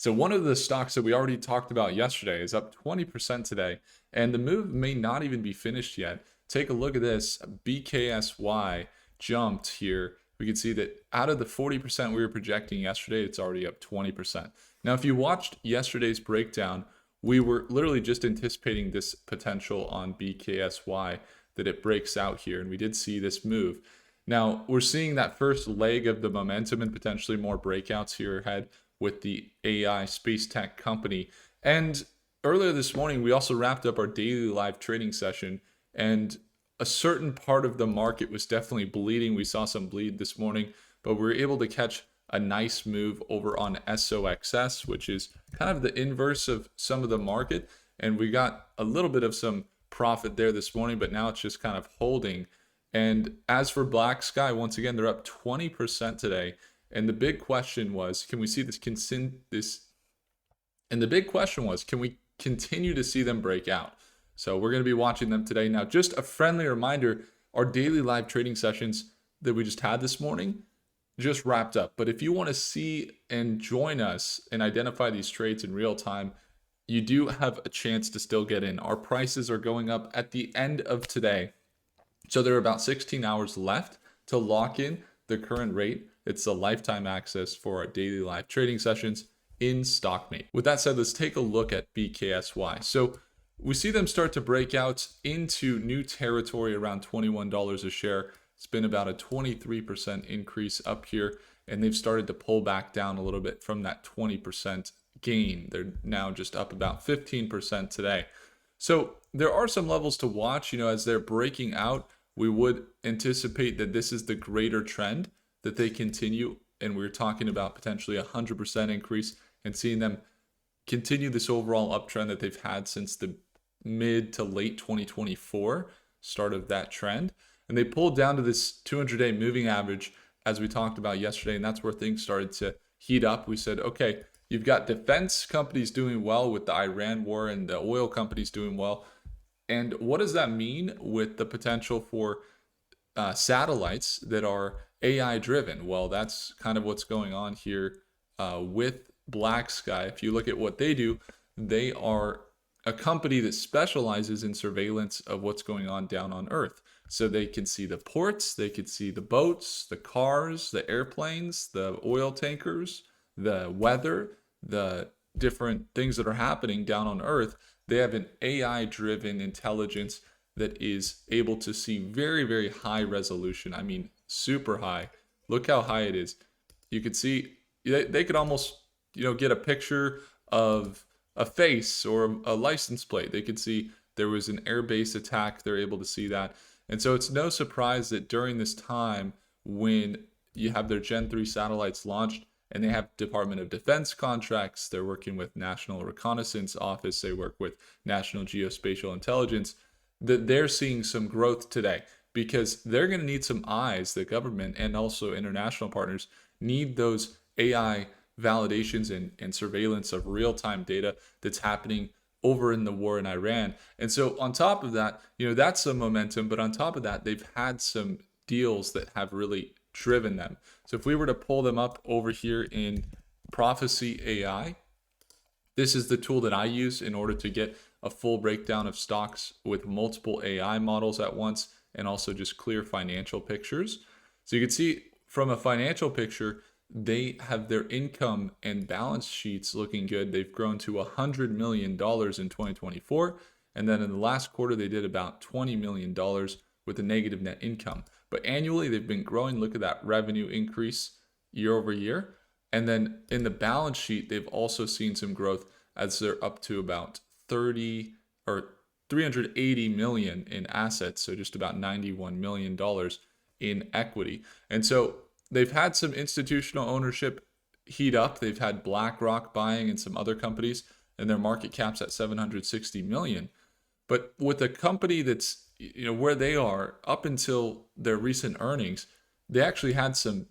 So one of the stocks that we already talked about yesterday is up 20% today, and the move may not even be finished yet. Take a look at this. BKSY jumped here. We can see that out of the 40% we were projecting yesterday, it's already up 20%. Now, if you watched yesterday's breakdown, we were literally just anticipating this potential on BKSY that it breaks out here, and we did see this move. Now, we're seeing that first leg of the momentum and potentially more breakouts here ahead with the AI space tech company. And earlier this morning, we also wrapped up our daily live trading session, and a certain part of the market was definitely bleeding. We saw some bleed this morning, but we were able to catch a nice move over on SOXS, which is kind of the inverse of some of the market. And we got a little bit of some profit there this morning, but now it's just kind of holding. And as for Black Sky, once again, they're up 20% today. And the big question was, can we see this? And the big question was, can we continue to see them break out? So we're going to be watching them today. Now, just a friendly reminder, our daily live trading sessions that we just had this morning just wrapped up. But if you want to see and join us and identify these trades in real time, you do have a chance to still get in. Our prices are going up at the end of today. So there are about 16 hours left to lock in the current rate. It's the lifetime access for our daily live trading sessions in StockMate. With that said, let's take a look at BKSY. So we see them start to break out into new territory around $21 a share. It's been about a 23% increase up here, and they've started to pull back down a little bit from that 20% gain. They're now just up about 15% today. So there are some levels to watch, as they're breaking out. We would anticipate that this is the greater trend, that they continue, and we're talking about potentially 100% increase and seeing them continue this overall uptrend that they've had since the mid to late 2024 start of that trend. And they pulled down to this 200-day moving average, as we talked about yesterday, and that's where things started to heat up. We said, okay, you've got defense companies doing well with the Iran war and the oil companies doing well. And what does that mean with the potential for satellites that are AI driven? Well, that's kind of what's going on here with Black Sky. If you look at what they do, they are a company that specializes in surveillance of what's going on down on Earth. So they can see the ports, they can see the boats, the cars, the airplanes, the oil tankers, the weather, the different things that are happening down on Earth. They have an AI-driven intelligence that is able to see very, very high resolution. I mean, super high. Look how high it is. You could see, they could almost, get a picture of a face or a license plate. They could see there was an airbase attack. They're able to see that. And so it's no surprise that during this time, when you have their Gen 3 satellites launched and they have Department of Defense contracts, they're working with National Reconnaissance Office, they work with National Geospatial Intelligence, that they're seeing some growth today because they're going to need some eyes. The government and also international partners need those AI validations and surveillance of real-time data that's happening over in the war in Iran. And so on top of that, that's some momentum, but on top of that, they've had some deals that have really driven them. So if we were to pull them up over here in Prophecy AI, this is the tool that I use in order to get a full breakdown of stocks with multiple AI models at once and also just clear financial pictures. So you can see from a financial picture, they have their income and balance sheets looking good. They've grown to $100 million in 2024. And then in the last quarter, they did about $20 million with a negative net income. But annually, they've been growing. Look at that revenue increase year over year. And then in the balance sheet, they've also seen some growth as they're up to about 380 million in assets. So just about $91 million in equity. And so they've had some institutional ownership heat up. They've had BlackRock buying and some other companies, and their market cap's at 760 million. But with a company that's, where they are up until their recent earnings, they actually had some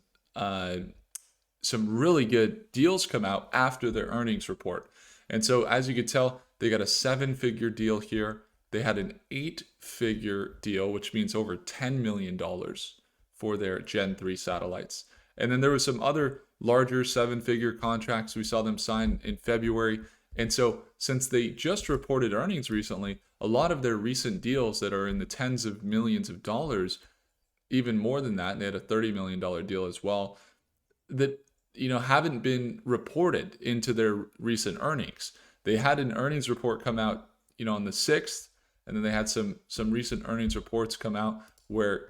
really good deals come out after their earnings report. And so as you could tell, they got a 7-figure deal here. They had an 8-figure deal, which means over $10 million for their Gen 3 satellites. And then there was some other larger 7-figure contracts. We saw them sign in February. And so since they just reported earnings recently, a lot of their recent deals that are in the tens of millions of dollars, even more than that, and they had a $30 million deal as well, that haven't been reported into their recent earnings. They had an earnings report come out on the 6th, and then they had some recent earnings reports come out where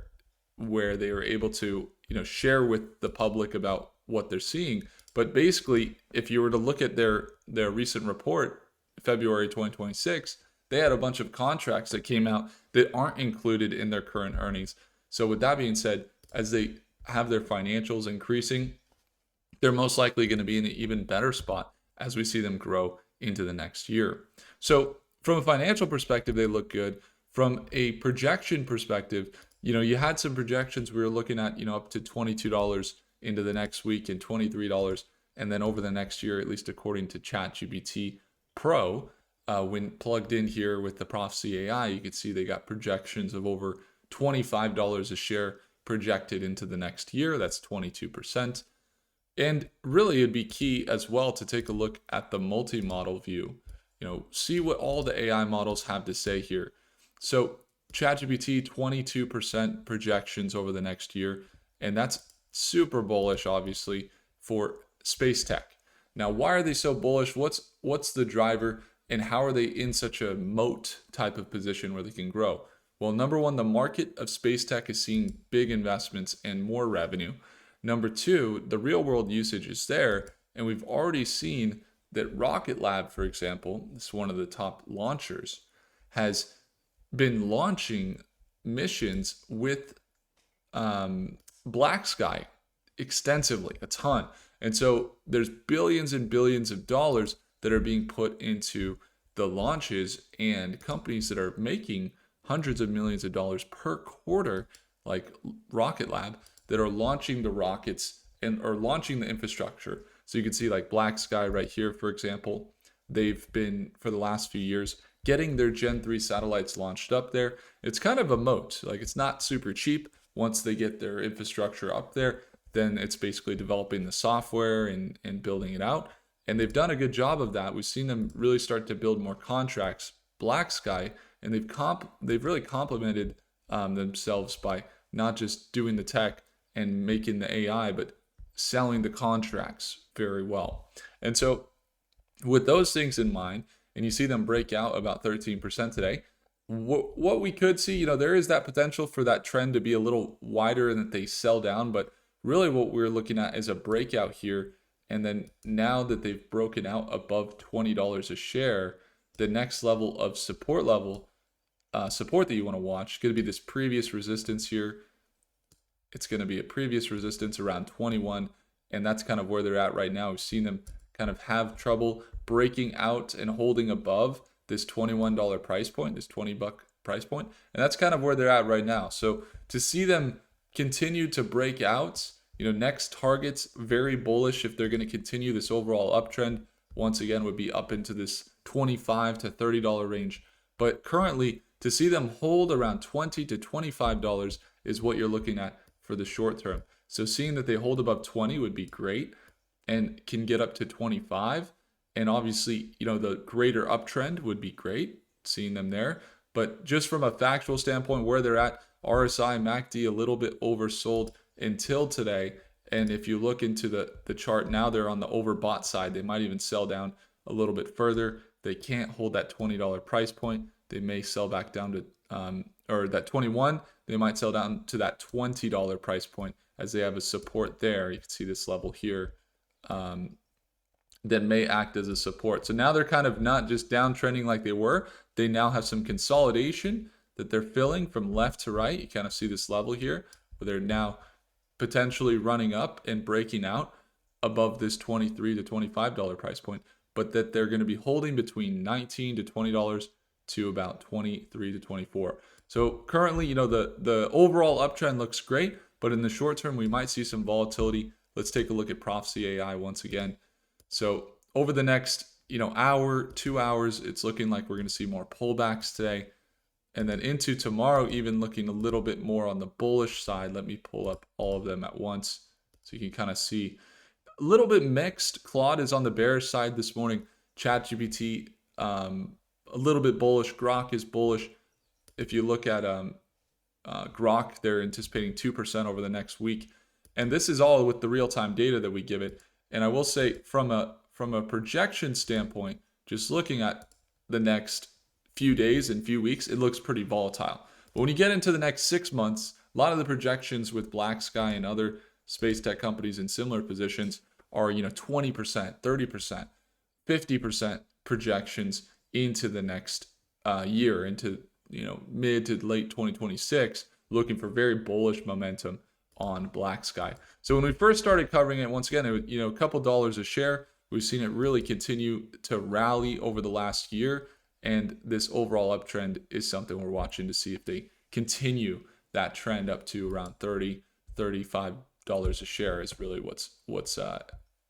they were able to share with the public about what they're seeing. But basically, if you were to look at their recent report, February 2026, they had a bunch of contracts that came out that aren't included in their current earnings. So with that being said, as they have their financials increasing, they're most likely going to be in an even better spot as we see them grow into the next year. So from a financial perspective, they look good. From a projection perspective, you had some projections we were looking at, up to $22 into the next week and $23. And then over the next year, at least according to ChatGPT Pro, when plugged in here with the Prophecy AI, you could see they got projections of over $25 a share projected into the next year. That's 22%. And really, it'd be key as well to take a look at the multi-model view. See what all the AI models have to say here. So ChatGPT, 22% projections over the next year, and that's super bullish, obviously, for space tech. Now, why are they so bullish? What's the driver, and how are they in such a moat type of position where they can grow? Well, number one, the market of space tech is seeing big investments and more revenue. Number two, the real world usage is there, and we've already seen that Rocket Lab, for example, this is one of the top launchers, has been launching missions with Black Sky extensively, a ton. And so there's billions and billions of dollars that are being put into the launches, and companies that are making hundreds of millions of dollars per quarter, like Rocket Lab, that are launching the rockets and are launching the infrastructure. So you can see like Black Sky right here, for example, they've been for the last few years getting their Gen 3 satellites launched up there. It's kind of a moat. Like, it's not super cheap. Once they get their infrastructure up there, then it's basically developing the software and building it out. And they've done a good job of that. We've seen them really start to build more contracts, Black Sky, and they've really complemented themselves by not just doing the tech and making the AI, but selling the contracts very well. And so with those things in mind, and you see them break out about 13% today, what we could see, there is that potential for that trend to be a little wider and that they sell down. But really what we're looking at is a breakout here. And then now that they've broken out above $20 a share, the next level of support that you want to watch is going to be this previous resistance here. It's going to be a previous resistance around 21, and that's kind of where they're at right now. We've seen them kind of have trouble breaking out and holding above this $21 price point, this $20 price point, and that's kind of where they're at right now. So to see them continue to break out, next targets, very bullish if they're going to continue this overall uptrend. Once again, would be up into this $25 to $30 range. But currently, to see them hold around $20 to $25 is what you're looking at for the short term. So seeing that they hold above 20 would be great and can get up to 25. And obviously, the greater uptrend would be great, seeing them there. But just from a factual standpoint, where they're at, RSI, MACD, a little bit oversold until today. And if you look into the chart now, they're on the overbought side. They might even sell down a little bit further. They can't hold that $20 price point. They may sell back down to, or that 21, they might sell down to that $20 price point as they have a support there. You can see this level here that may act as a support. So now they're kind of not just downtrending like they were. They now have some consolidation that they're filling from left to right. You kind of see this level here where they're now potentially running up and breaking out above this $23 to $25 price point, but that they're going to be holding between $19 to $20 to about 23 to 24. So currently, the overall uptrend looks great, but in the short term, we might see some volatility. Let's take a look at Prophecy AI once again. So over the next, hour, 2 hours, it's looking like we're going to see more pullbacks today. And then into tomorrow, even looking a little bit more on the bullish side. Let me pull up all of them at once so you can kind of see. little bit mixed. Claude is on the bearish side this morning. ChatGPT, a little bit bullish. Grok is bullish. If you look at Grok, they're anticipating 2% over the next week. And this is all with the real-time data that we give it. And I will say from a projection standpoint, just looking at the next few days and few weeks, it looks pretty volatile. But when you get into the next 6 months, a lot of the projections with BlackSky and other space tech companies in similar positions are 20%, 30%, 50% projections into the next year, into mid to late 2026, looking for very bullish momentum on BlackSky. So when we first started covering it, once again, it was, a couple dollars a share. We've seen it really continue to rally over the last year, and this overall uptrend is something we're watching to see if they continue that trend up to around $30, $35 a share is really what's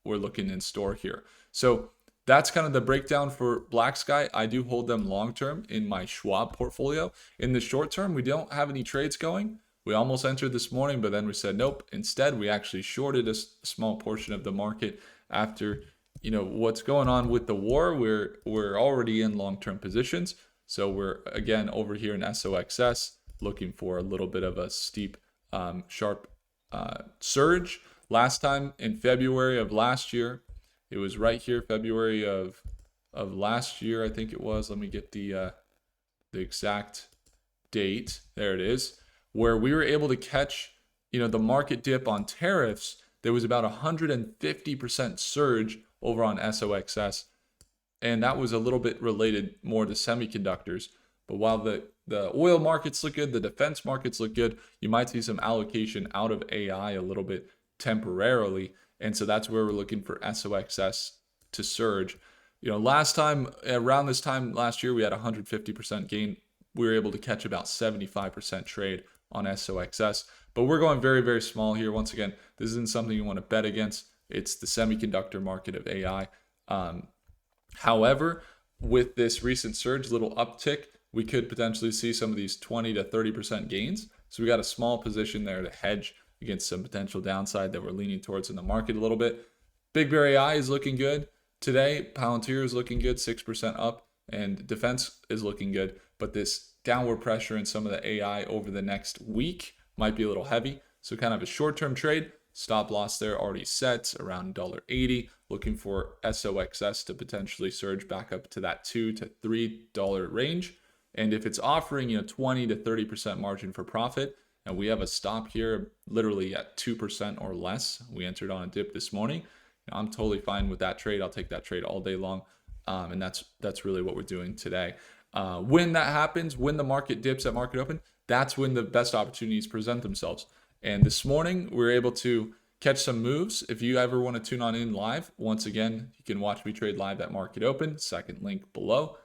we're looking in store here. So that's kind of the breakdown for BlackSky. I do hold them long term in my Schwab portfolio. In the short term, we don't have any trades going. We almost entered this morning, but then we said nope. Instead, we actually shorted a small portion of the market after what's going on with the war. We're already in long-term positions, so we're again over here in SOXS looking for a little bit of a steep, sharp surge. Last time in February of last year, it was right here, February of last year, I think it was. Let me get the exact date. There it is, where we were able to catch, the market dip on tariffs. There was about 150% surge over on SOXS, and that was a little bit related more to semiconductors. But while the oil markets look good, the defense markets look good, you might see some allocation out of AI a little bit temporarily. And so that's where we're looking for SOXS to surge. Last time, around this time last year, we had 150% gain. We were able to catch about 75% trade on SOXS. But we're going very, very small here. Once again, this isn't something you want to bet against. It's the semiconductor market of AI. However, with this recent surge, little uptick, we could potentially see some of these 20 to 30% gains. So we got a small position there to hedge against some potential downside that we're leaning towards in the market a little bit. Big Bear AI is looking good today. Palantir is looking good, 6% up, and defense is looking good. But this downward pressure in some of the AI over the next week might be a little heavy. So kind of a short-term trade. Stop loss there already set around $1.80. Looking for SOXS to potentially surge back up to that $2 to $3 range. And if it's offering 20 to 30% margin for profit, and we have a stop here literally at 2% or less, we entered on a dip this morning. I'm totally fine with that trade. I'll take that trade all day long. And that's really what we're doing today. When that happens, when the market dips at market open, that's when the best opportunities present themselves. And this morning, we were able to catch some moves. If you ever want to tune on in live, once again, you can watch me trade live at market open, second link below.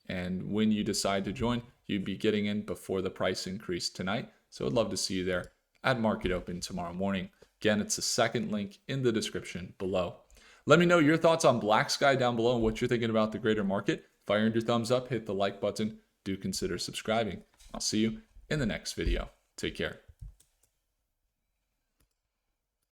And when you decide to join, you'd be getting in before the price increase tonight. So I'd love to see you there at market open tomorrow morning. Again, it's the second link in the description below. Let me know your thoughts on BlackSky down below and what you're thinking about the greater market. If I earned your thumbs up, hit the like button. Do consider subscribing. I'll see you in the next video. Take care.